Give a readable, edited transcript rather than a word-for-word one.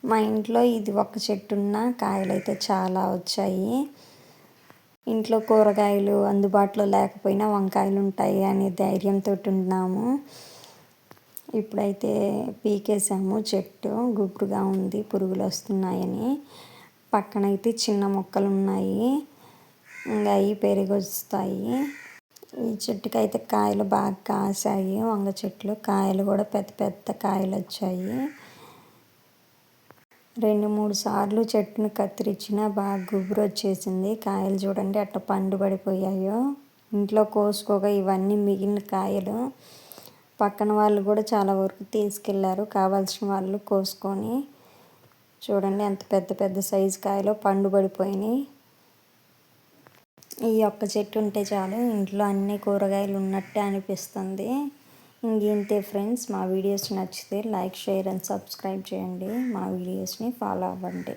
మా ఇంట్లో ఇది ఒక చెట్టున్న కాయలైతే చాలా వచ్చాయి. ఇంట్లో కూరగాయలు అందుబాటులో లేకపోయినా వంకాయలు ఉంటాయి అనే ధైర్యంతో ఉన్నాము. ఇప్పుడైతే పీకేసాము, చెట్టు గుబురుగా ఉంది పురుగులు వస్తున్నాయని. పక్కనైతే చిన్న మొక్కలు ఉన్నాయి, ఇంకా అవి పెరిగొస్తాయి. ఈ చెట్టుకి అయితే కాయలు బాగా కాసాయి, వంగ చెట్లు కాయలు కూడా పెద్ద పెద్ద కాయలు వచ్చాయి. 2-3 సార్లు చెట్టును కత్తిరించినా బాగా గుబురు వచ్చేసింది. కాయలు చూడండి అట్లా పండు పడిపోయాయో. ఇంట్లో కోసుకోగా ఇవన్నీ మిగిలిన కాయలు. పక్కన వాళ్ళు కూడా చాలా వరకు తీసుకెళ్లారు, కావాల్సిన వాళ్ళు కోసుకొని. చూడండి ఎంత పెద్ద పెద్ద సైజు కాయలు పండు పడిపోయినాయి. ఈ ఒక్క చెట్టు ఉంటే చాలు, ఇంట్లో అన్ని కూరగాయలు ఉన్నట్టే అనిపిస్తుంది. ఇంతే ఫ్రెండ్స్, మా వీడియోస్ నచ్చితే లైక్, షేర్ అండ్ సబ్స్క్రైబ్ చేయండి. మా వీడియోస్ని ఫాలో అవ్వండి.